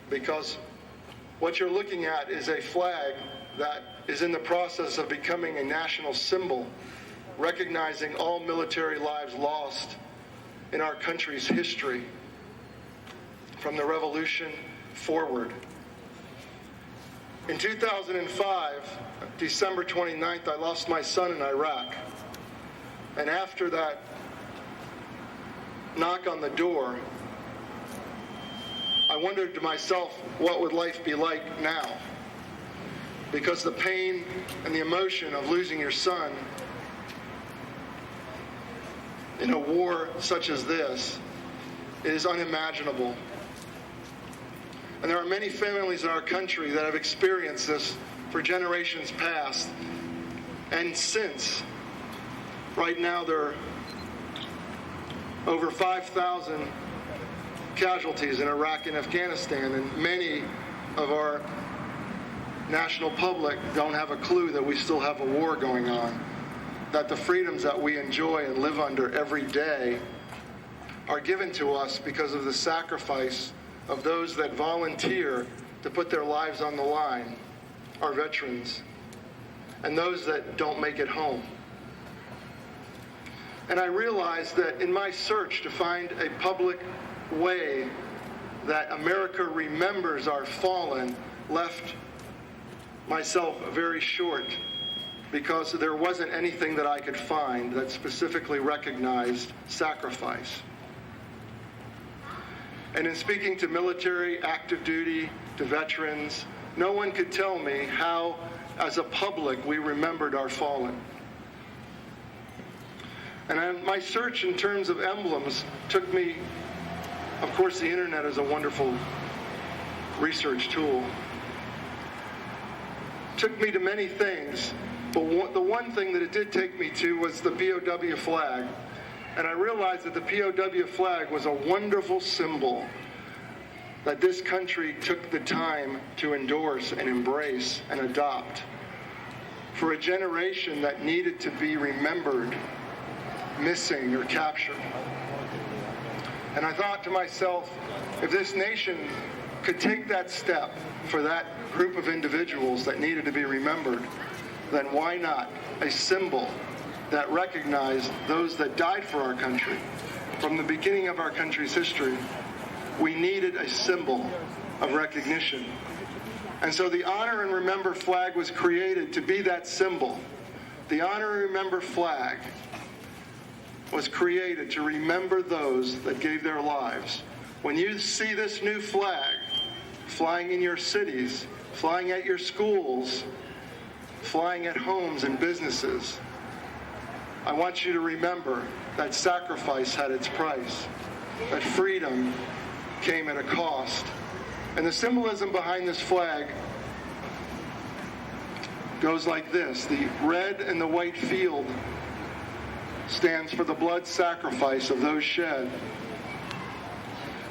because what you're looking at is a flag that is in the process of becoming a national symbol, recognizing all military lives lost in our country's history from the Revolution forward. In 2005, December 29th, I lost my son in Iraq. And after that knock on the door, I wondered to myself, what would life be like now? Because the pain and the emotion of losing your son in a war such as this is unimaginable. And there are many families in our country that have experienced this for generations past and since. Right now there are over 5,000 casualties in Iraq and Afghanistan, and many of our national public don't have a clue that we still have a war going on, that the freedoms that we enjoy and live under every day are given to us because of the sacrifice of those that volunteer to put their lives on the line, our veterans, and those that don't make it home. And I realized that in my search to find a public way that America remembers our fallen, left myself very short, because there wasn't anything that I could find that specifically recognized sacrifice. And in speaking to military, active duty, to veterans, no one could tell me how, as a public, we remembered our fallen. And my search in terms of emblems took me, of course, the internet is a wonderful research tool, took me to many things, but the one thing that it did take me to was the POW flag. And I realized that the POW flag was a wonderful symbol that this country took the time to endorse and embrace and adopt for a generation that needed to be remembered, missing, or captured. And I thought to myself, if this nation could take that step for that group of individuals that needed to be remembered, then why not a symbol that recognized those that died for our country? From the beginning of our country's history, we needed a symbol of recognition. And so the Honor and Remember flag was created to be that symbol. The Honor and Remember flag was created to remember those that gave their lives. When you see this new flag flying in your cities, flying at your schools, flying at homes and businesses, I want you to remember that sacrifice had its price, that freedom came at a cost. And the symbolism behind this flag goes like this. The red and the white field stands for the blood sacrifice of those shed.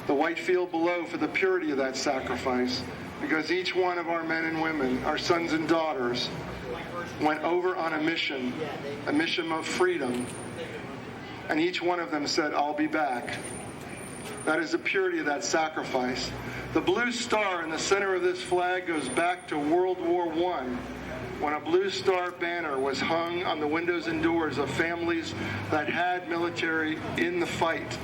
The white field below for the purity of that sacrifice, because each one of our men and women, our sons and daughters, went over on a mission of freedom, and each one of them said, "I'll be back." That is the purity of that sacrifice. The blue star in the center of this flag goes back to World War I, when a blue star banner was hung on the windows and doors of families that had military in the fight.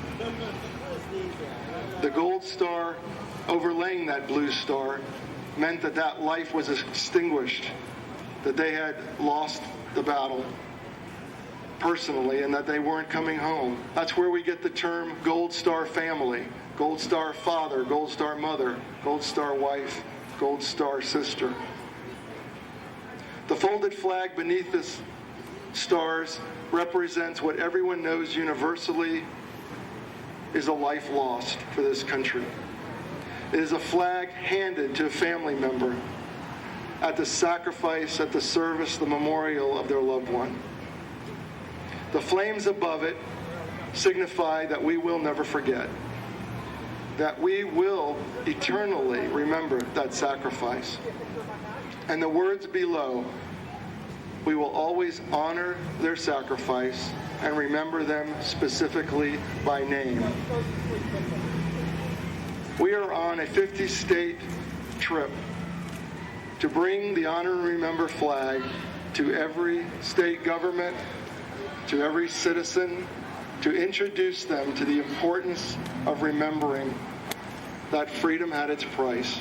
The gold star overlaying that blue star meant that that life was extinguished, that they had lost the battle personally and that they weren't coming home. That's where we get the term Gold Star family, Gold Star father, Gold Star mother, Gold Star wife, Gold Star sister. The folded flag beneath this stars represents what everyone knows universally is a life lost for this country. It is a flag handed to a family member at the sacrifice, at the service, the memorial of their loved one. The flames above it signify that we will never forget, that we will eternally remember that sacrifice. And the words below, we will always honor their sacrifice and remember them specifically by name. We are on a 50-state trip to bring the Honor and Remember flag to every state government, to every citizen, to introduce them to the importance of remembering that freedom had its price.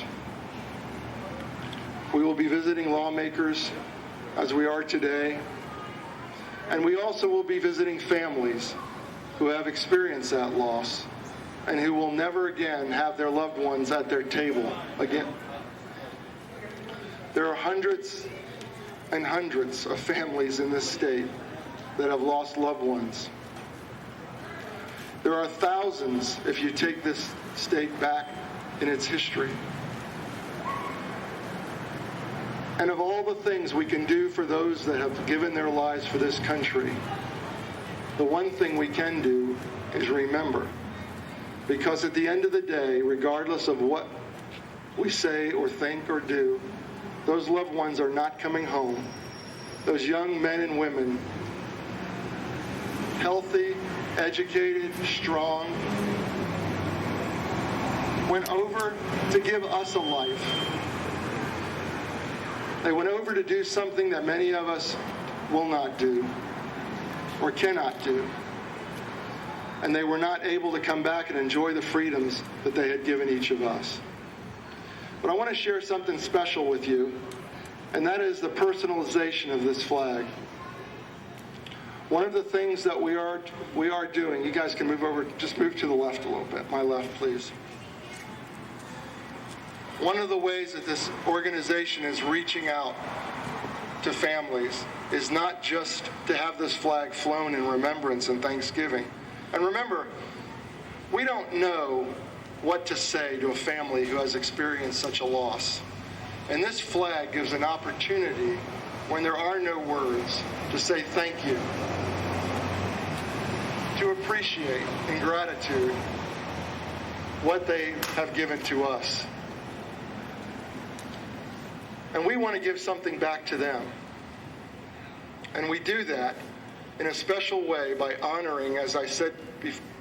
We will be visiting lawmakers as we are today, and we also will be visiting families who have experienced that loss and who will never again have their loved ones at their table again. There are hundreds and hundreds of families in this state that have lost loved ones. There are thousands if you take this state back in its history. And of all the things we can do for those that have given their lives for this country, the one thing we can do is remember. Because at the end of the day, regardless of what we say or think or do, those loved ones are not coming home. Those young men and women, healthy, educated, strong, went over to give us a life. They went over to do something that many of us will not do or cannot do. And they were not able to come back and enjoy the freedoms that they had given each of us. But I want to share something special with you, and that is the personalization of this flag. One of the things that we are doing, you guys can move over, just move to the left a little bit, my left please. One of the ways that this organization is reaching out to families is not just to have this flag flown in remembrance and thanksgiving. And remember, we don't know what to say to a family who has experienced such a loss. And this flag gives an opportunity, when there are no words, to say thank you, to appreciate in gratitude what they have given to us. And we want to give something back to them. And we do that in a special way by honoring, as I said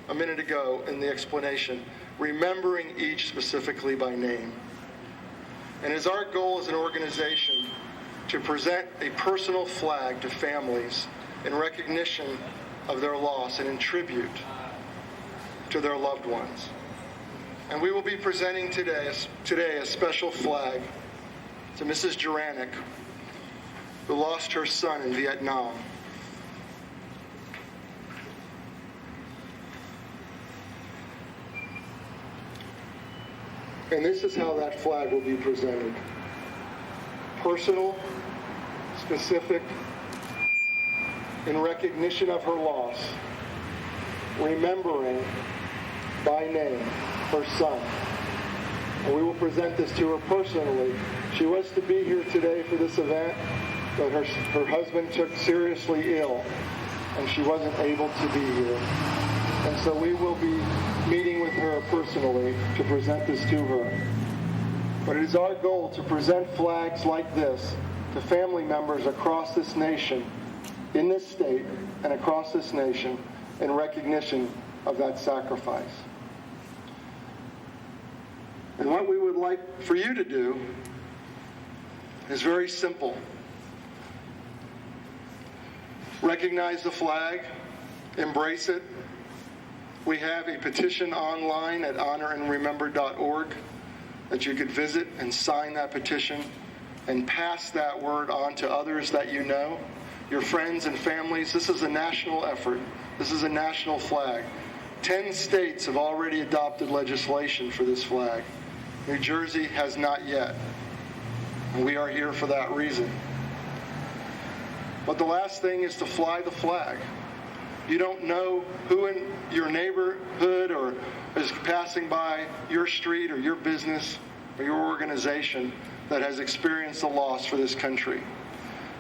a minute ago in the explanation, remembering each specifically by name. And it's our goal as an organization to present a personal flag to families in recognition of their loss and in tribute to their loved ones. And we will be presenting today a special flag to Mrs. Januck, who lost her son in Vietnam. And this is how that flag will be presented. Personal, specific, in recognition of her loss, remembering by name her son. And we will present this to her personally. She was to be here today for this event, but her husband took seriously ill, and she wasn't able to be here. And so we will be meeting with her personally to present this to her. But it is our goal to present flags like this to family members across this nation, in this state, and across this nation, in recognition of that sacrifice. And what we would like for you to do is very simple. Recognize the flag, embrace it. We have a petition online at honorandremember.org that you could visit and sign that petition and pass that word on to others that you know, your friends and families. This is a national effort. This is a national flag. 10 states have already adopted legislation for this flag. New Jersey has not yet. And we are here for that reason. But the last thing is to fly the flag. You don't know who in your neighborhood or is passing by your street or your business or your organization that has experienced a loss for this country.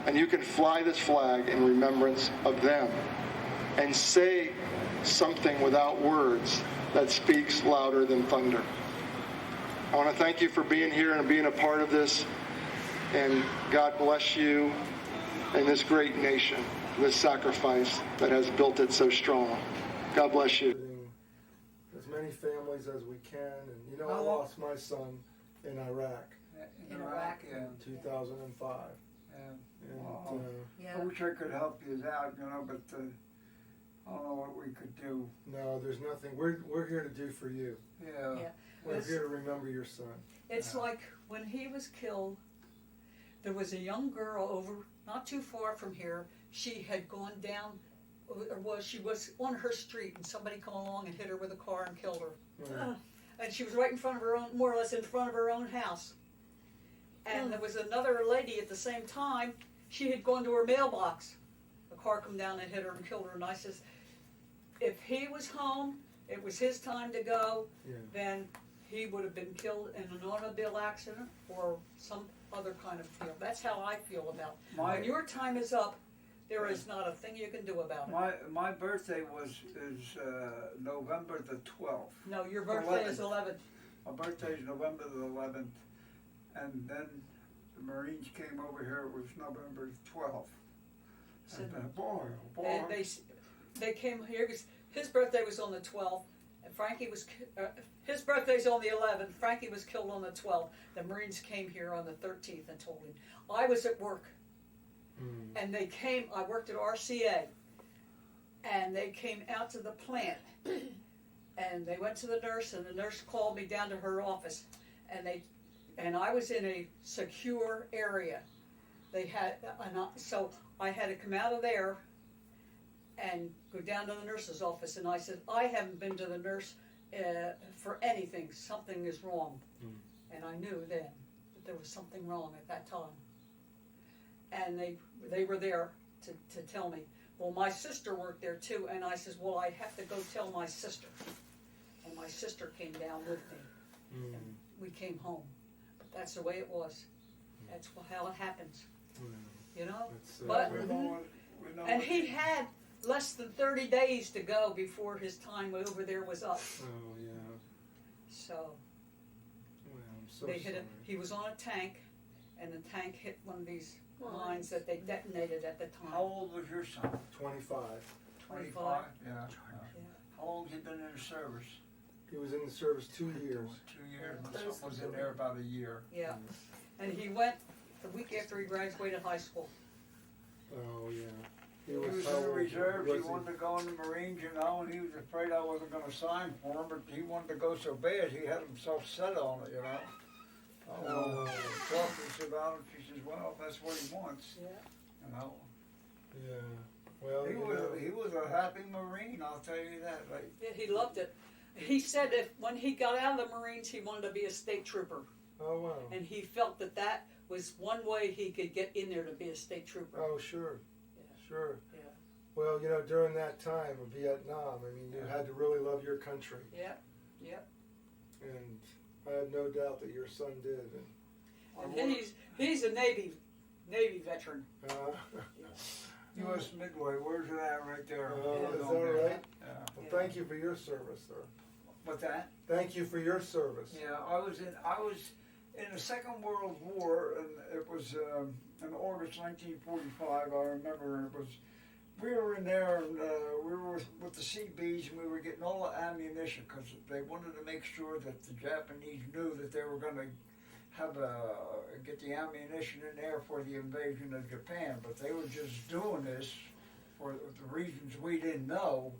And you can fly this flag in remembrance of them and say something without words that speaks louder than thunder. I want to thank you for being here and being a part of this. And God bless you and this great nation, this sacrifice that has built it so strong. God bless you. As many many families as we can. And you know, I How long- lost my son in Iraq In Iraq, yeah. in 2005. And, And wow. Yeah. I wish I could help you out, you know, but I don't know what we could do. no, there's nothing. We're here to do for you. Yeah. Yeah. We're It's- here to remember your son. It's Yeah. like when he was killed, there was a young girl over not too far from here. She had gone down, she was on her street, and somebody come along and hit her with a car and killed her. Yeah. And she was right in front of her own, more or less in front of her own house. And there was another lady at the same time. She had gone to her mailbox. A car come down and hit her and killed her. And I says, if he was home, it was his time to go, Yeah. then he would have been killed in an automobile accident or some other kind of deal. That's how I feel about it. My- When your time is up, there is not a thing you can do about it. My birthday is November the 12th. No, your birthday is 11th. My birthday is November the 11th, and then the Marines came over here. It was November 12th. So- And boy, oh boy. And they came here because his birthday was on the 12th, and Frankie was his birthday's on the 11th. Frankie was killed on the 12th. The Marines came here on the 13th and told him. I was at work, and they came. I worked at RCA, and they came out to the plant, and they went to the nurse, and the nurse called me down to her office, and I was in a secure area. They had, so I had to come out of there and go down to the nurse's office, and I said, I haven't been to the nurse for anything. Something is wrong. And I knew then that there was something wrong at that time. And they were there to tell me. Well, my sister worked there too, and I says, well, I have to go tell my sister. And my sister came down with me, and we came home. But that's the way it was. That's how it happens, you know? But we know and what- he had less than 30 days to go before his time over there was up. Oh yeah. So Well, I'm so they hit sorry. it. He was on a tank, and the tank hit one of these mines that they detonated at the How time. old was your son? 25. 25. Yeah. How long has he been in the service? He was in the service 2 years. 2 years. My son was in there about a year. Yeah, and he went the week after he graduated high school. Oh yeah. He was how in the old reserves. He was wanted to go in the Marines, you know, and he was afraid I wasn't going to sign for him, but he wanted to go so bad, he had himself set on it, you know. Oh. Talked to us about it. She says, well, if that's what he wants, Yeah. you know. Yeah. Well, He was a happy Marine, I'll tell you that. Like, Yeah, he loved it. He said that when he got out of the Marines, he wanted to be a state trooper, Oh wow. and he felt that that was one way he could get in there to be a state trooper. Oh sure. Yeah. Sure. Yeah. Well, you know, during that time of Vietnam, I mean, you had to really love your country, Yeah. Yeah. and I have no doubt that your son did. And he's a Navy veteran. And, U.S. Midway, where's it at right there? Oh, Yeah, is on that there. right? Yeah. well, thank you for your service, sir. What's that? Thank you for your service. Yeah, I was in the Second World War, and it was in August 1945. I remember we were in there, and we were with the CBs, and we were getting all the ammunition because they wanted to make sure that the Japanese knew that they were going to get the ammunition in there for the invasion of Japan. But they were just doing this for the reasons we didn't know.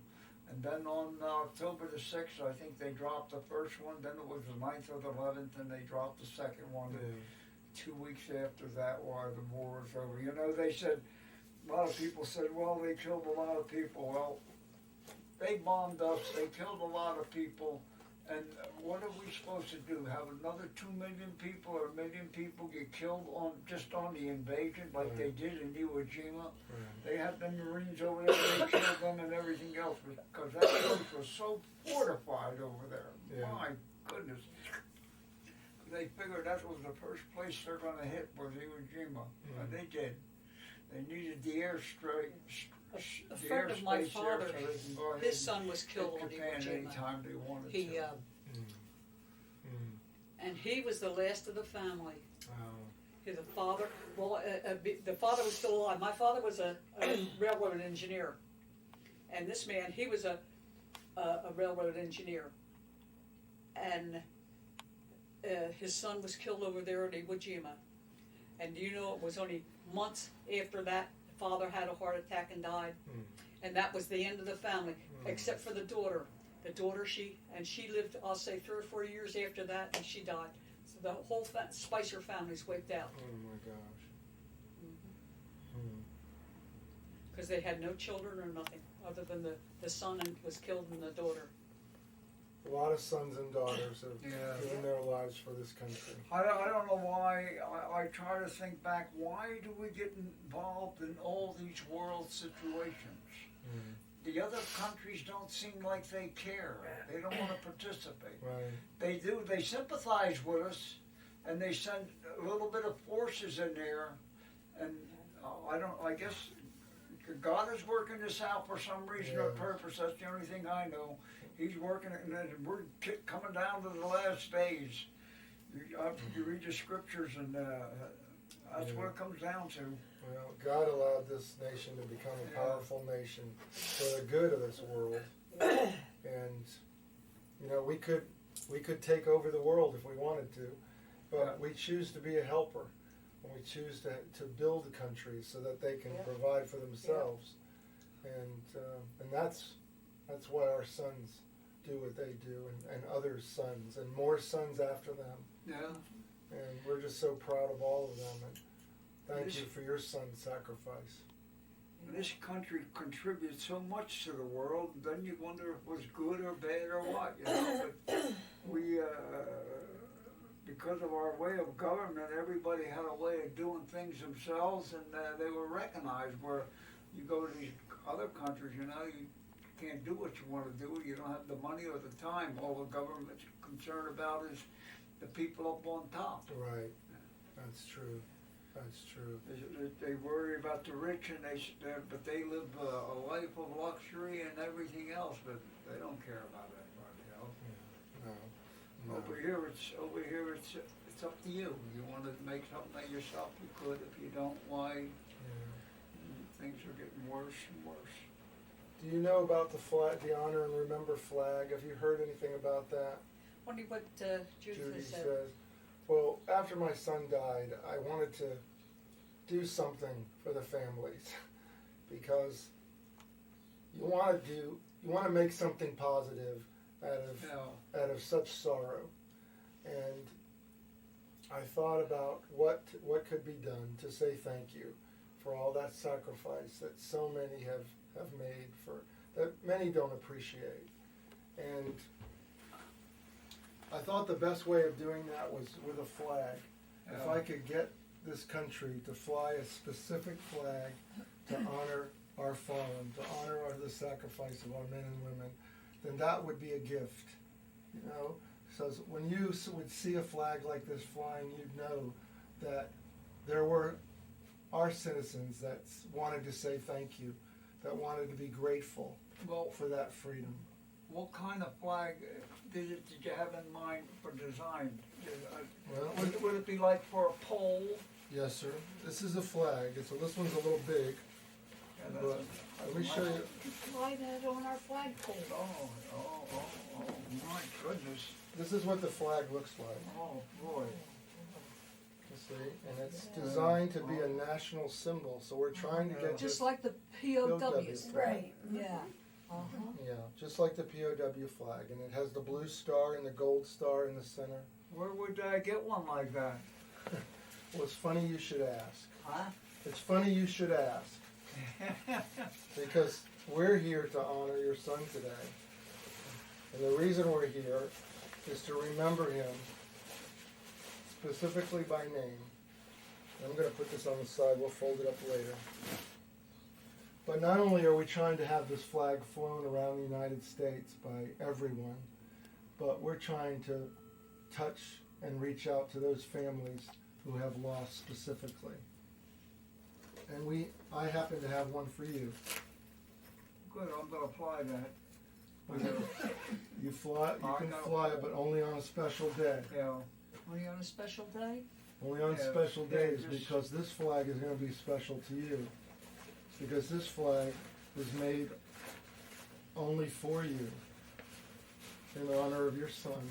And then on October the 6th, I think they dropped the first one. Then it was the 9th or the 11th, and they dropped the second one. Yeah. 2 weeks after that, while the war was over. You know, they said, a lot of people said, well, they killed a lot of people. Well, they bombed us. They killed a lot of people. And what are we supposed to do? Have another 2 million people or 1 million people get killed just on the invasion like they did in Iwo Jima? They had the Marines over there, they killed them and everything else because that place was so fortified over there. Yeah. My goodness. They figured that was the first place they're going to hit was Iwo Jima, and they did. They needed the airstrike. A friend of my father, his his son was killed on Iwo Jima. anytime they wanted He to. and he was the last of the family. Oh. The father, the father was still alive. My father was a railroad engineer, and this man, he was a railroad engineer, and his son was killed over there at Iwo Jima. And you know, it was only months after that, the father had a heart attack and died. And that was the end of the family, except for the daughter. The daughter, she lived, I'll say, 3 or 4 years after that, and she died. So the whole Spicer family's wiped out. Oh my gosh. Because they had no children or nothing, other than the son was killed and the daughter. A lot of sons and daughters have Yeah. given their lives for this country. I don't know why. I try to think back. Why do we get involved in all these world situations? The other countries don't seem like they care. They don't want to participate. Right. They do. They sympathize with us, and they send a little bit of forces in there. And I guess God is working this out for some reason or Yeah. purpose. That's the only thing I know. He's working it, and then we're coming down to the last days. You read the scriptures, and that's what it comes down to. Well, God allowed this nation to become a powerful nation for the good of this world. And, you know, we could take over the world if we wanted to, but we choose to be a helper. And we choose to build a country so that they can provide for themselves. And that's why our sons do what they do, and others' sons, and more sons after them. Yeah. And we're just so proud of all of them. And thank you for your son's sacrifice. This country contributes so much to the world, then you wonder if it was good or bad or what, you know. But we, because of our way of government, everybody had a way of doing things themselves, and they were recognized. Where you go to these other countries, you know, you can't do what you want to do. You don't have the money or the time. All the government's concerned about is the people up on top. Right. That's true. That's true. They worry about the rich, and but they live a life of luxury and everything else. But they don't care about everybody else. No. Over here, it's up to you. You want to make something of yourself, you could. If you don't, why? Things are getting worse and worse. Do you know about the flag, the Honor and Remember flag? Have you heard anything about that? Wonder what Judy said. says. Well, after my son died, I wanted to do something for the families because you want to make something positive out of such sorrow. And I thought about what could be done to say thank you for all that sacrifice that so many have made, that many don't appreciate. And I thought the best way of doing that was with a flag. If I could get this country to fly a specific flag to honor our fallen, to honor the sacrifice of our men and women, then that would be a gift, you know. So when you would see a flag like this flying, you'd know that there were our citizens that wanted to say thank you, that wanted to be grateful for that freedom. What kind of flag did you have in mind for design? Well, Would it be like for a pole? yes, sir. This is a flag. So this one's a little big, but let me show you. Fly that on our flagpole. Oh, my goodness. This is what the flag looks like. Oh, boy. You see, and it's designed to be a national symbol. So we're trying to get Just this, like the POWs. Right. Yeah. yeah, just like the POW flag, and it has the blue star and the gold star in the center. Where would I get one like that? Well, it's funny you should ask. Huh? It's funny you should ask, because we're here to honor your son today. And the reason we're here is to remember him specifically by name. I'm going to put this on the side. We'll fold it up later. But not only are we trying to have this flag flown around the United States by everyone, but we're trying to touch and reach out to those families who have lost specifically. And I happen to have one for you. Good, I'm going to fly that. You can fly it, but only on a special day. Yeah. Only on a special day? Only on Yeah, special yeah, days, just- because this flag is going to be special to you. Because this flag was made only for you in honor of your son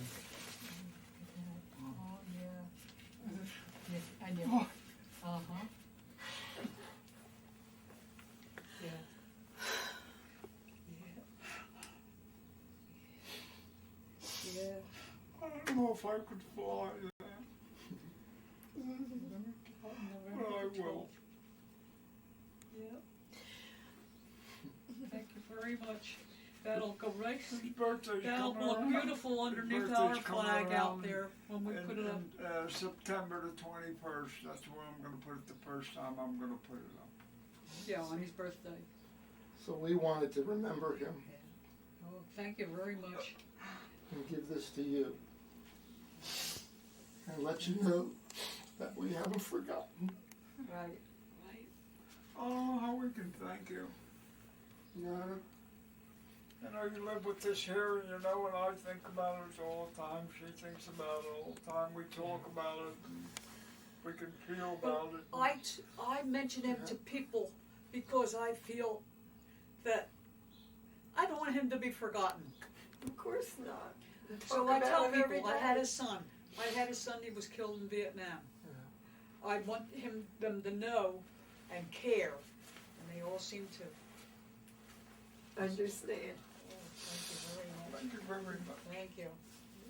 And you, uh-huh. Yeah. Yeah. Yeah. I don't know if I could fly that, but I will. Yeah. Thank you very much. That'll go right. His birthday's That'll coming look around. beautiful underneath birthday's our coming flag out around there when we put it up. September the 21st. That's where I'm going to put it the first time I'm going to put it up. Yeah, on his birthday. So we wanted to remember him Oh, thank you very much. and give this to you. And let you know that we haven't forgotten. Right. Right. I don't know how we can thank you. You know, You know, you live with this here, and you know, and I think about it all the time. She thinks about it all the time. We talk about it, and we can feel about it. I mention him to people because I feel that I don't want him to be forgotten. Of course not. So Talk I about tell him every people I had day. his son. I had his son. He was killed in Vietnam. I want them to know and care, and they all seem to. Understand. Oh, thank you very much. Thank you very much. Thank you.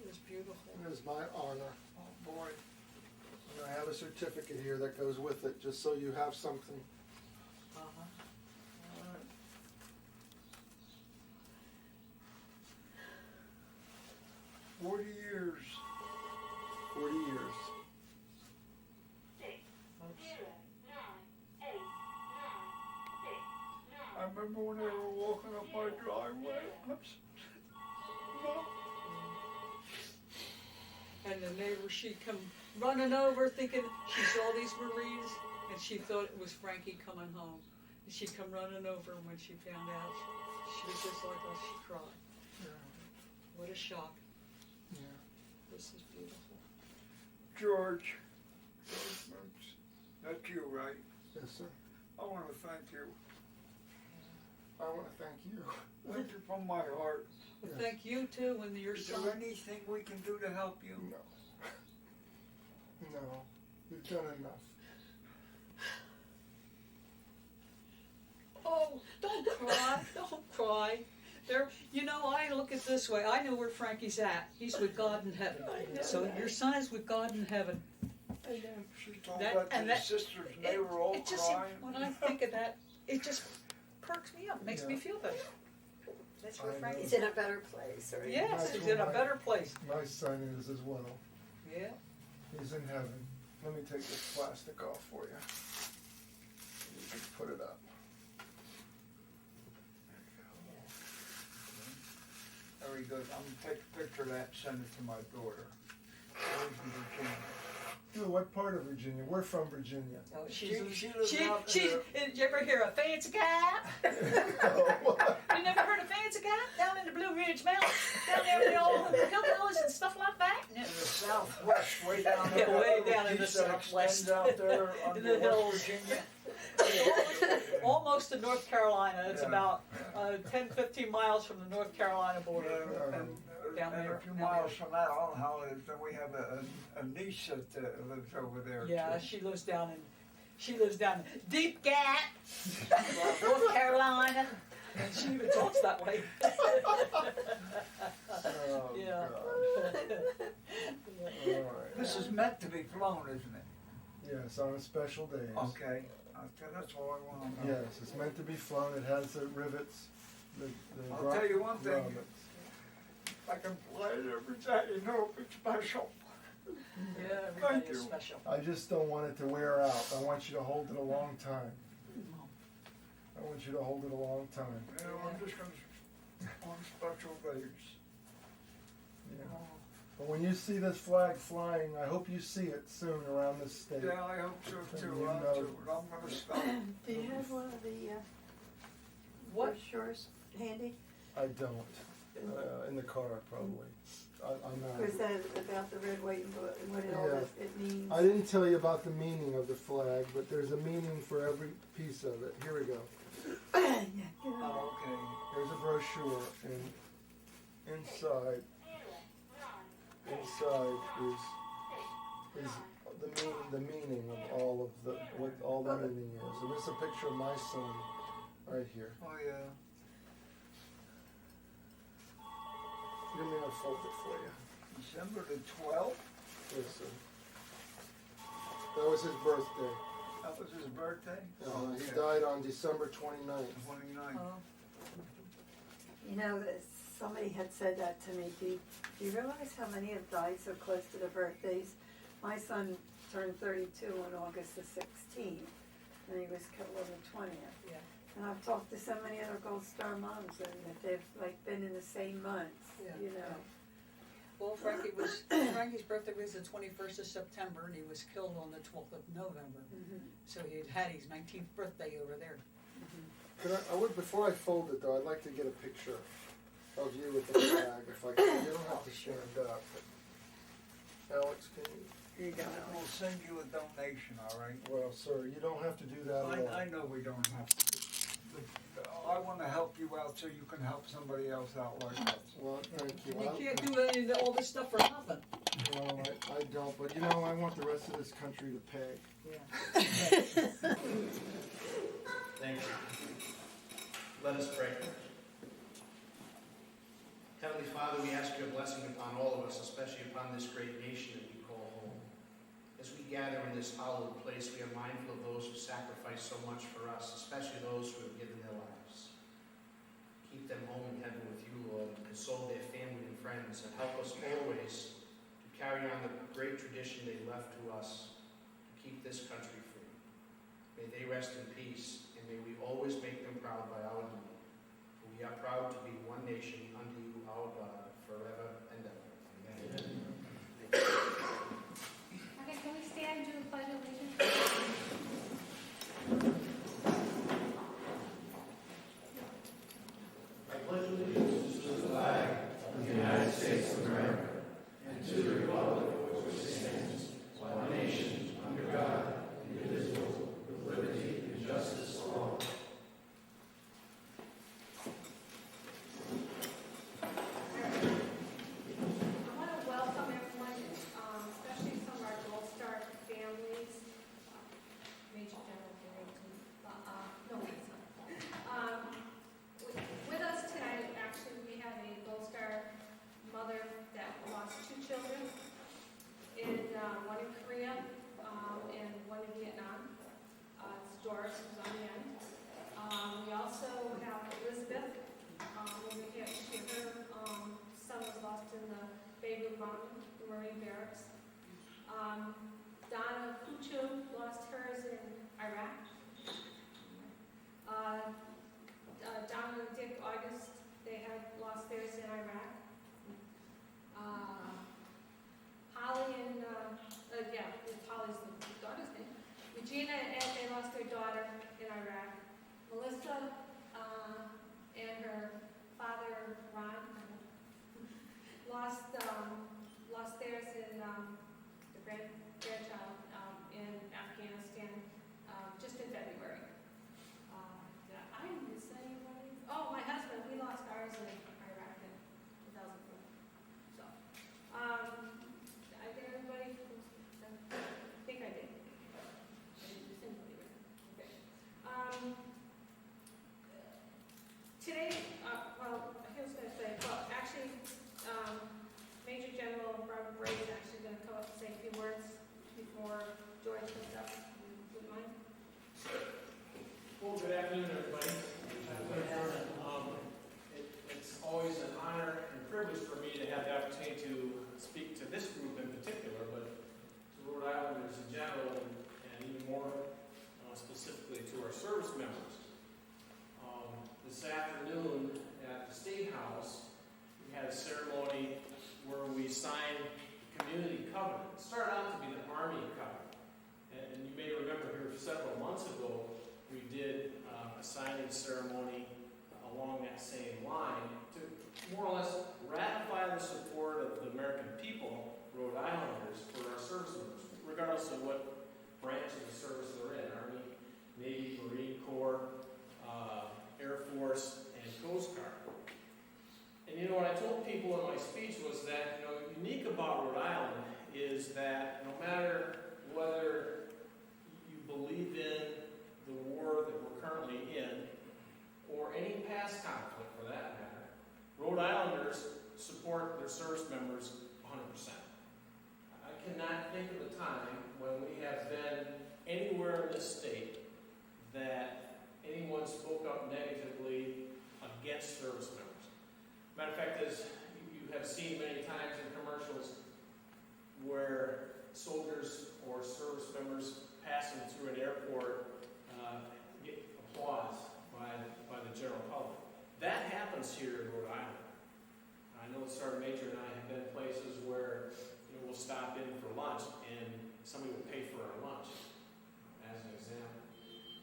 It was beautiful. it is my honor. Oh boy. And I have a certificate here that goes with it, just so you have something. Uh-huh. All right. "40 years. 40 years. I remember when they were walking up my driveway. And the neighbor, she'd come running over thinking she saw these Marines and she thought it was Frankie coming home. And she'd come running over and when she found out, she was just like us, she cried. What a shock. Yeah. This is beautiful. George, that's you, right? Yes, sir. I want to thank you. I want to thank you. Thank you from my heart. Well, Yes. thank you too, and your Is son. there anything we can do to help you? No. No. You've done enough. Oh, don't cry, don't cry. There, you know, I look at it this way. I know where Frankie's at. He's with God in heaven. I know So that. your son is with God in heaven. I know. She told That- that to and the that- sisters, and they were all It just, crying. when I think of that, it just perks me up, makes me Yeah. feel better. That's where I know. Frankie's He's in a better place, right? Yes, he's in a better place. My son is as well. Yeah. He's in heaven. Let me take this plastic off for you. You can put it up. Very good. I'm gonna take a picture of that and send it to my daughter. She's in Virginia. Dude, what part of Virginia? We're from Virginia. Oh, She lives out she's, in did you ever hear a fancy guy? Oh, what? You never heard of fancy guy? Down in the Blue Ridge Mountains, down there with the old hillbillies and stuff like that? the southwest, way down there. Yeah, way That down in little the piece that southwest. extends out there In under the hills. West Virginia. Almost to North Carolina. It's Yeah. about 10, 15 miles from the North Carolina border. And Down and there, a few down miles there. from that, I don't know how it is, then we have a niece that lives over there Yeah, too. she lives down in Deep Gap, North Carolina, and she even talks that way. Oh, Yeah. God. All right. This is meant to be flown, isn't it? Yes, on a special days. Okay, that's all I want to know. Yes, it's meant to be flown. It has the rivets. The I'll tell you one thing. grommets. If I can fly it every day, you know, it's special. Yeah, everybody Thank is you. special. I just don't want it to wear out. I want you to hold it a long time. I want you to hold it a long time. You know, I'm just gonna, on special days. Yeah. But when you see this flag flying, I hope you see it soon around this state. Yeah, I hope so And too, you I know- too, but I'm gonna stop. Do you have one of the What? brochures handy? I don't. In the car, probably. I'm not. Or is that about the red, white, and blue, and what it all Yeah. it means? I didn't tell you about the meaning of the flag, but there's a meaning for every piece of it. Here we go. Yeah, get on Oh, okay. Here's a brochure, and inside is the meaning of all of what all the meaning is. And this is a picture of my son right here. Oh, yeah. Give me, I'll fold it for you. December the 12th? Yes, sir. That was his birthday. That was his birthday? He died on December 29th. 29th. Oh, You know, somebody had said that to me. Do you realize how many have died so close to their birthdays? My son turned 32 on August the 16th, and he was killed on the 20th. yeah. And I've talked to so many other Gold Star moms, and that they've like been in the same months, Yeah, you know. Well, Frankie's birthday was the 21st of September, and he was killed on the 12th of November. So he had his 19th birthday over there. Before I fold it though, I'd like to get a picture of you with the flag, if I can. You don't have to stand up. But Alex, can you? Here you go. We'll send you a donation, all right? Well, sir, you don't have to do that alone. I know we don't have to. But I want to help you out so you can help somebody else out like us. Well, thank you. And you can't do any of all this stuff for nothing. Well, I don't, but you know, I want the rest of this country to pay. Yeah. Thank you. Let us pray. Heavenly Father, we ask your blessing upon all of us, especially upon this great nation that we call home. As we gather in this hallowed place, we are mindful of those who sacrifice so much for us, especially those who have given their lives. Keep them home in heaven with you, Lord, and console their family and friends, and help us always to carry on the great tradition they left to us to keep this country free. May they rest in peace, and may we always make them proud by our doing. For we are proud to be one nation under you, our God, forever and ever. Amen. Okay, can we stand and do the pledge of allegiance? I pledge allegiance to the flag of the United States of America and to the republic for which it stands, one nation, under God, indivisible, with liberty and justice for all. I want to welcome everyone, especially some of our Gold Star families. Major General Carrington, no, it's not. With us tonight, actually, we have a Gold Star mother that lost 2 children, one in Korea and one in Vietnam. It's Doris, who's on the end. We also have Elizabeth, over here. Her son was lost in the Beirut bombing, the Marine barracks. Donna Kuchu lost hers in Iraq. Donna and Dick August, they had lost theirs in Iraq. Holly and, it's Holly's the daughter's name. Regina and Ed, they lost their daughter in Iraq. Melissa and her father, Ron, lost theirs in the grandchild in Afghanistan just in February. Did I miss anybody? Oh, my husband, we lost ours in Iraq in 2004. So, I think everybody, I think I did. I didn't miss anybody, right? Okay. Today, well, I was going to say, well, actually, Major General Robert Bray is actually going to come up and say a few words before George comes up. Would you mind? Well, good afternoon, everybody. It's always an honor and privilege for me to have the opportunity to speak to this group in particular, but to Rhode Islanders in general, and even more specifically to our service members. This afternoon at the State House, we had a ceremony where we signed the community covenant. It started out to be the Army covenant, and you may remember here several months ago we did a signing ceremony along that same line to more or less ratify the support of the American people, Rhode Islanders, for our service members, regardless of what branch of the service they're in, Army, Navy, Marine Corps, Air Force, and Coast Guard. And you know what I told people in my speech was that, unique about Rhode Island is that no matter what class conflict for that matter, Rhode Islanders support their service members 100%. I cannot think of a time when we have been anywhere in this state that anyone spoke up negatively against service members. Matter of fact, as you have seen many times in commercials where soldiers or service members passing through an airport get applause by the general public. That happens here in Rhode Island. I know Sergeant Major and I have been places where we'll stop in for lunch and somebody will pay for our lunch, as an example.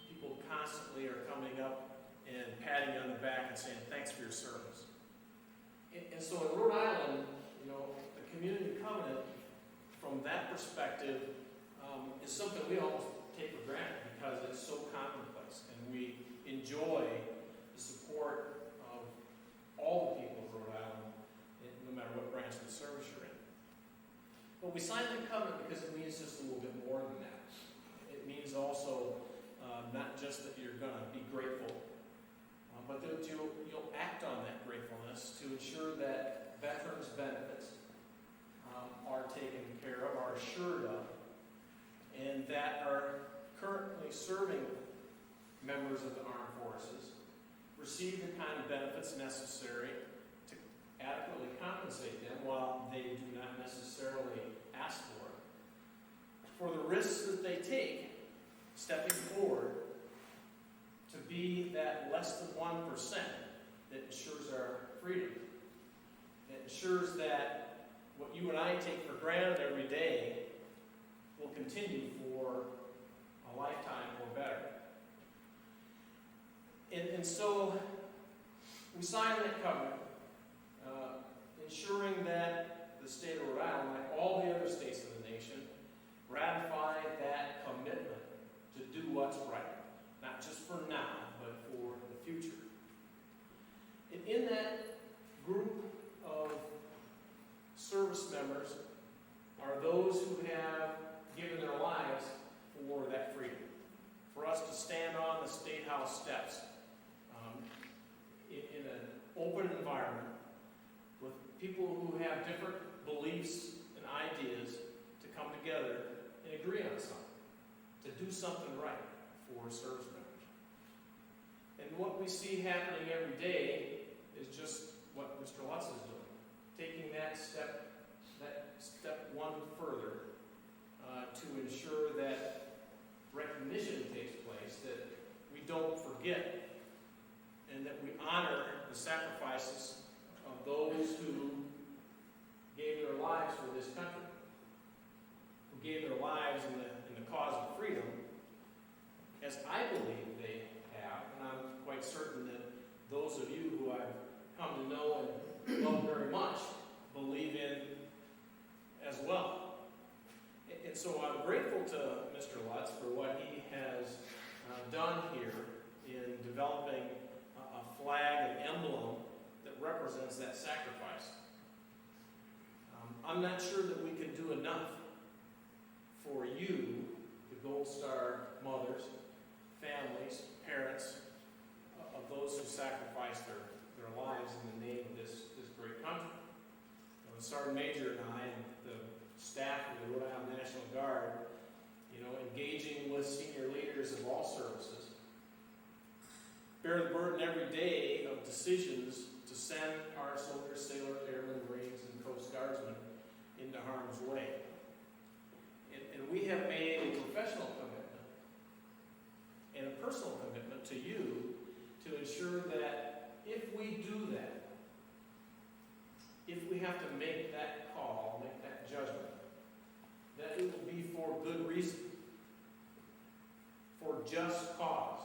People constantly are coming up and patting you on the back and saying, thanks for your service. And so in Rhode Island, the community covenant, from that perspective, is something we almost take for granted because it's so commonplace, and we enjoy the support of all the people of Rhode Island, no matter what branch of the service you're in. But we sign the covenant because it means just a little bit more than that. It means also not just that you're going to be grateful, but that you'll act on that gratefulness to ensure that veterans' benefits are taken care of, are assured of, and that our currently serving members of the armed forces receive the kind of benefits necessary to adequately compensate them while they do not necessarily ask for the risks that they take stepping forward to be that less than 1% that ensures our freedom, that ensures that what you and I take for granted every day will continue for a lifetime or better. And so we sign that covenant, ensuring that the state of Rhode Island, like all the other states of the nation, ratify that commitment to do what's right, not just for now, but for the future. And in that group of service members are those who have given their lives for that freedom. For us to stand on the State House steps in an open environment with people who have different beliefs and ideas to come together and agree on something, to do something right for service members. And what we see happening every day is just what Mr. Lutz is doing, taking that step one further to ensure that recognition takes place, that we don't forget, and that we honor the sacrifices of those who gave their lives for this country, who gave their lives in the cause of freedom, as I believe they have, and I'm quite certain that those of you who I've come to know and love very much believe in as well. And so I'm grateful to Mr. Lutz for what he has done here in developing a flag, an emblem that represents that sacrifice. I'm not sure that we can do enough for you, the Gold Star mothers, families, parents, of those who sacrificed their lives in the name of this great country. The Sergeant Major and I and the staff of the Rhode Island National Guard, engaging with senior leaders of all services, bear the burden every day of decisions to send our soldiers, sailors, airmen, Marines, and Coast Guardsmen into harm's way. And we have made a professional commitment and a personal commitment to you to ensure that if we do that, if we have to make that call, make that judgment, that it will be for good reason, for just cause,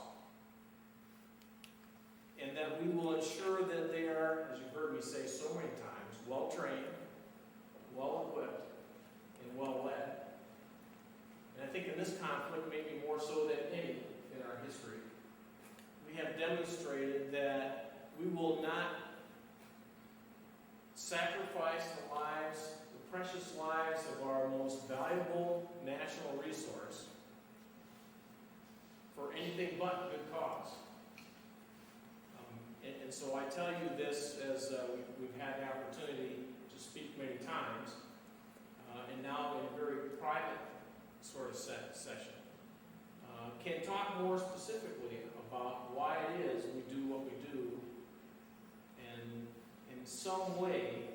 and that we will ensure that they are, as you've heard me say so many times, well-trained, well-equipped, and well-led. And I think in this conflict, maybe more so than any in our history, we have demonstrated that we will not sacrifice the lives, the precious lives of our most valuable national resource for anything but good cause. And so I tell you this as we've had the opportunity to speak many times, and now in a very private sort of session. Can talk more specifically about why it is we do what we do, and in some way,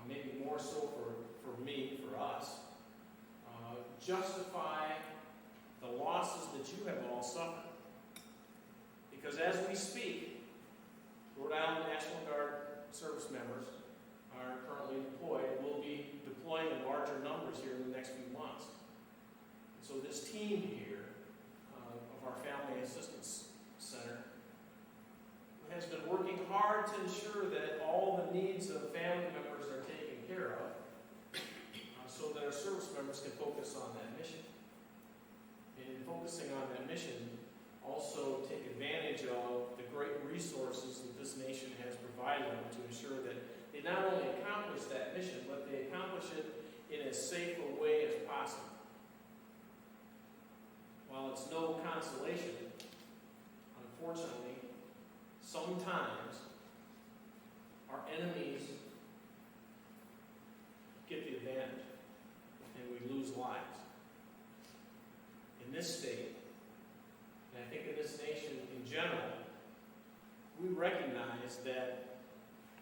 maybe more so for me, for us, justify the losses that you have all suffered. Because as we speak, Rhode Island National Guard service members are currently deployed. We'll be deploying in larger numbers here in the next few months. So this team here of our Family Assistance Center has been working hard to ensure that all the needs of family members are taken care of, so that our service members can focus on that mission. And in focusing on that mission, also take advantage of the great resources that this nation has provided them to ensure that they not only accomplish that mission, but they accomplish it in as safe a way as possible. While it's no consolation, unfortunately, sometimes our enemies get the advantage and we lose lives. In this state, and I think in this nation in general, we recognize that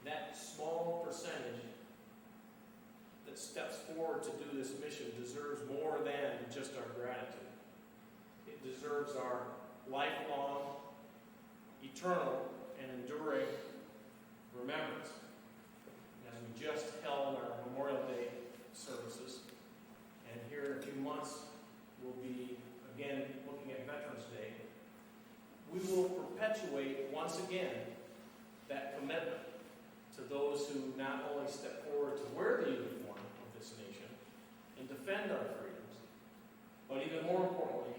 that small percentage that steps forward to do this mission deserves more than just our gratitude. It deserves our lifelong, eternal, and enduring remembrance. As we just held our Memorial Day services, and here in a few months we'll be again looking at Veterans Day, we will perpetuate once again that commitment to those who not only step forward to wear the uniform of this nation and defend our freedoms, but even more importantly,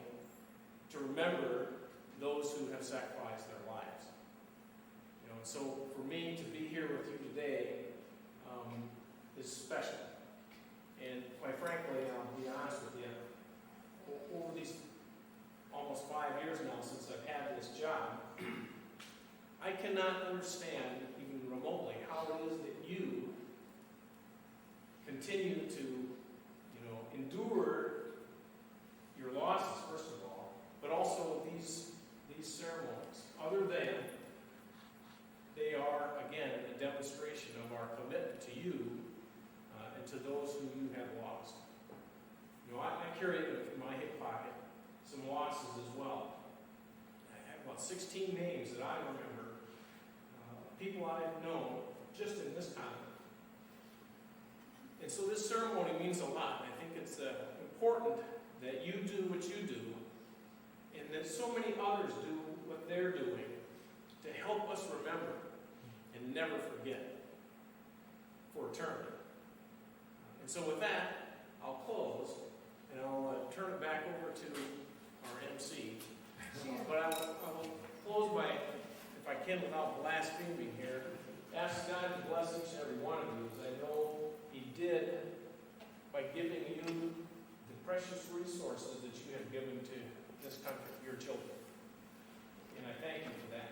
to remember those who have sacrificed their lives. And so for me to be here with you today is special. And quite frankly, I'll be honest with you, over these almost 5 years now since I've had this job, I cannot understand even remotely how it is that you continue to, endure your losses, first of all, but also these ceremonies. Other than they are, again, a demonstration of our commitment to you and to those who you have lost. I carry in my hip pocket some losses as well. I have about 16 names that I remember, people I've known just in this time. And so this ceremony means a lot. I think it's important that you do what you do, and that so many others do what they're doing to help us remember and never forget for eternity. And so with that, I'll close, and I'll turn it back over to our MC. But I will close by, if I can without blaspheming here, ask God to bless each and every one of you, as I know He did by giving you the precious resources that you have given to this country, your children. And I thank you for that.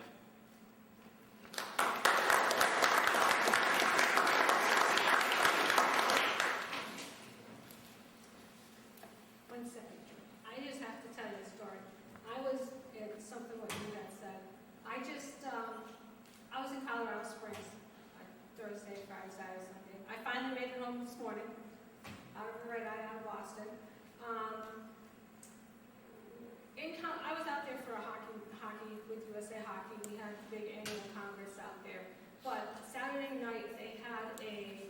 One second. I just have to tell you a story. I was, it's something what you guys said. I was in Colorado Springs Thursday, Friday, Saturday, Sunday. I finally made it home this morning out of Rhode Island, out of Boston. I was out there for a hockey with USA Hockey. We had a big annual congress out there. But Saturday night they had a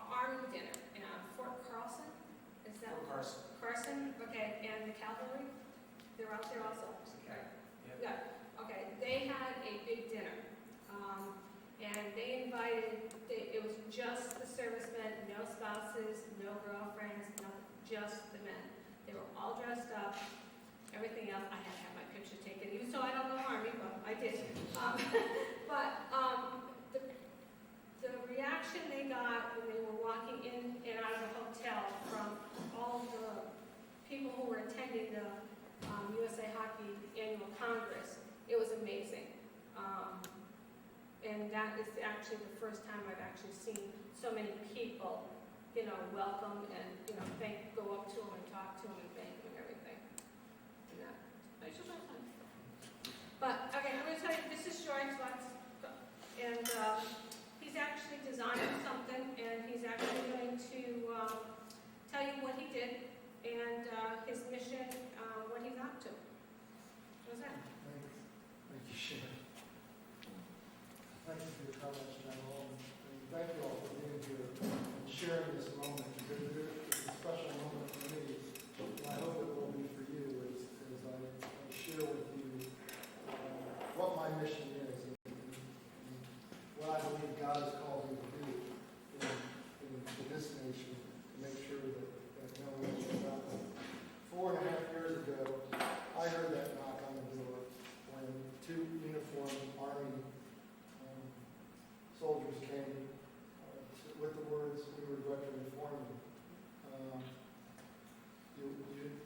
army dinner in Fort Carson. Is that Fort Carson? Carson, okay, and the cavalry, they're out there also. Okay. Yeah. Okay, they had a big dinner, and they invited. It was just the servicemen, no spouses, no girlfriends, nothing, just the men. They were all dressed up. Everything else, I had to have my picture taken, even so I don't know Army, but I did. The reaction they got when they were walking in and out of the hotel from all of the people who were attending the USA Hockey Annual Congress, it was amazing. And that is actually the first time I've actually seen so many people, welcome and, go up to him and talk to him and thank him and everything. And that, I just like that. But, okay, I'm going to tell you, this is George Lutz. And he's actually designing something, and he's actually going to tell you what he did and his mission, what he's up to. What's that? Thanks. Thank you, Sharon. Thank you for your comments, General, and thank you all for being here and sharing this moment, because it's a special moment for me, and I hope it will be for you as I share with you what my mission is and what I believe God has called me to do in this nation to make sure that no one is out. 4.5 years ago, I heard that knock on the door when 2 uniformed Army soldiers came with the words, "We regret to inform you."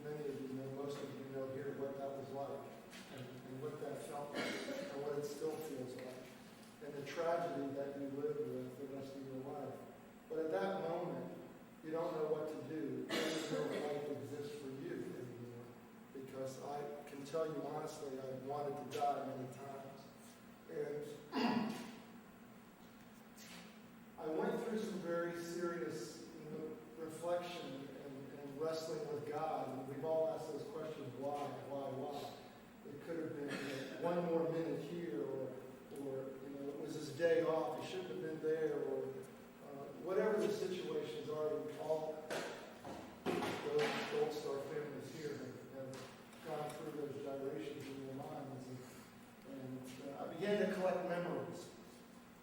Many of you know, most of you know here what that was like and what that felt like and what it still feels like and the tragedy that you live with the rest of your life. But at that moment, you don't know what to do. There is no life exists for you anymore, because I can tell you honestly, I've wanted to die many times. And I went through some very serious reflection and wrestling with God. And we've all asked those questions, why? It could have been one more minute here, or it was his day off, he shouldn't have been there, or whatever the situations are. All those Gold Star families here have gone through those gyrations in their minds. And I began to collect memories,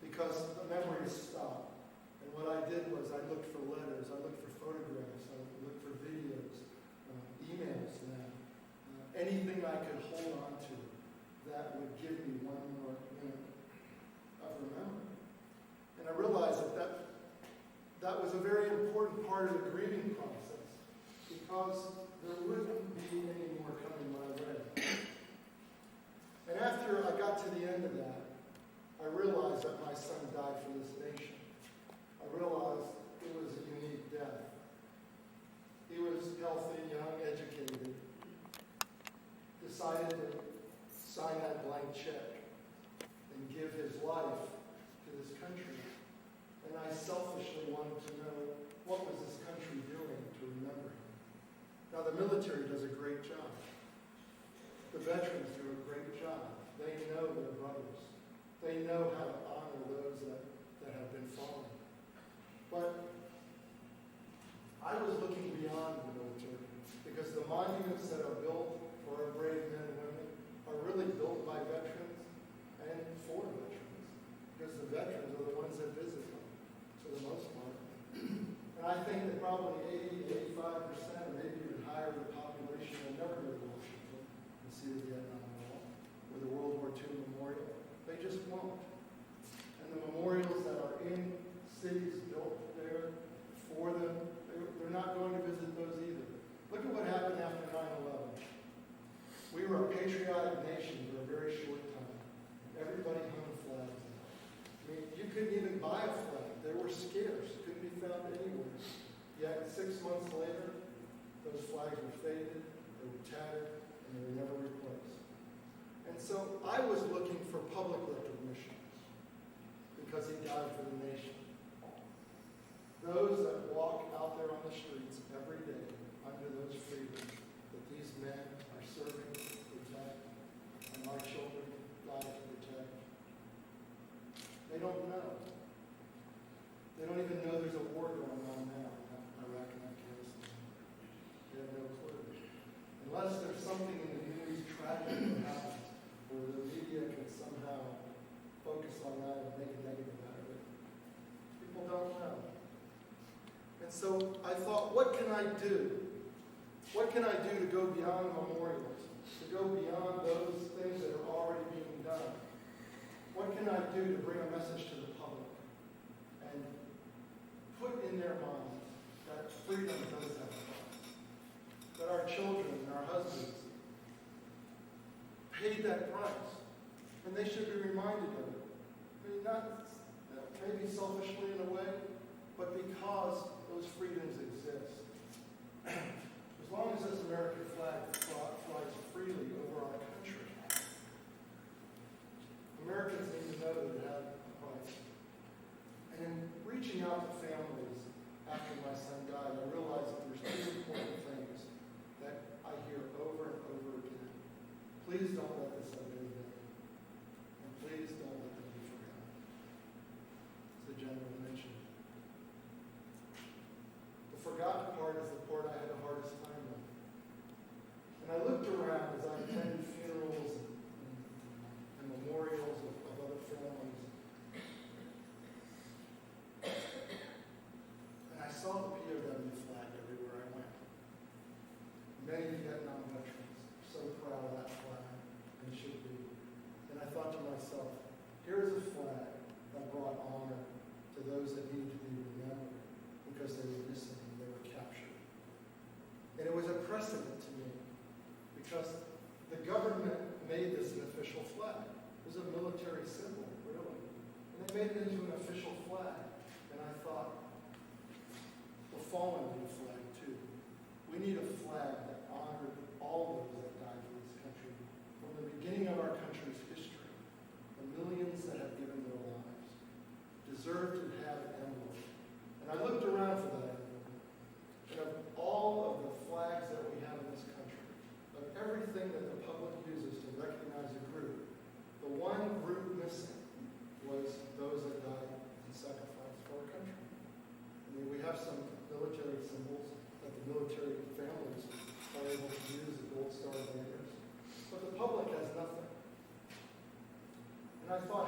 because the memories stop. And what I did was I looked for letters, I looked for photographs, I looked for videos, emails now, anything I could hold on to that would give me one more minute of remembering. And I realized that was a very important part of the grieving process, because there wouldn't be any more coming my way. And after I got to the end of that, I realized that my son died for this nation. I realized it was a unique death. He was healthy, young, educated, decided to sign that blank check and give his life to this country. And I selfishly wanted to know, what was this country doing to remember him? Now, the military does a great job. The veterans do a great job. They know their brothers. They know how to honor those that have been fallen. But I was looking beyond the military, because the monuments that are built for our brave men and women are really built by veterans and for veterans, because the veterans are the ones that visit them, for the most part. And I think that probably 80 to 85%, or maybe even higher, of the population will never go to Washington and see the Vietnam Wall or the World War II Memorial. They just won't. And the memorials that are in cities built there for them, they're not going to visit those either. Look at what happened after 9/11. We were a patriotic nation for a very short time. Everybody hung flags. I mean, you couldn't even buy a flag. They were scarce. Couldn't be found anywhere. Yet 6 months later, those flags were faded, they were tattered, and they were never replaced. And so I was looking for public recognition, because he died for the nation. Those that walk out there on the streets every day under those freedoms that these men are serving to protect, and my children died to protect, they don't know. They don't even know there's a war going on now in Iraq and Afghanistan. They have no clue. Unless there's something in the news tragic that happens, where the media can somehow focus on that and make a negative out of it, people don't know. And so I thought, what can I do? What can I do to go beyond memorials, to go beyond those things that are already being done? What can I do to bring a message to the public and put in their minds that freedom does have a cost, that our children and our husbands paid that price, and they should be reminded of it. I mean, not maybe selfishly in a way, but because those freedoms exist. As long as this American flag flies freely over our country, Americans need to know that it has a price. And in reaching out to families after my son died, I realized that there's two important things that I hear over and over again. Please don't let this obey them. And please don't let them be forgotten. As the general mentioned. The forgotten part is the part I had the hardest time with. And I looked around as I attended funerals and memorials of other families. And I saw the POW flag everywhere I went. Many Vietnam veterans are so proud of that flag, and should be. And I thought to myself, here's a flag that brought honor to those that needed to be remembered because they were missing and they were captured. And it was a precedent to me because the government made this an official flag. It was a military symbol, really. And they made it into an official flag. And I thought, the fallen need a flag too. We need a flag that honored all those that died for this country. From the beginning of our country's history, the millions that have given their lives deserve to have an emblem. And I looked around for that emblem. And of all of the flags that we have in this country, of everything that the public uses to recognize a group, the one group missing was those that died in sacrifice for our country. I mean, we have some military symbols that the military families are able to use, the Gold Star banners, but the public has nothing. And I thought,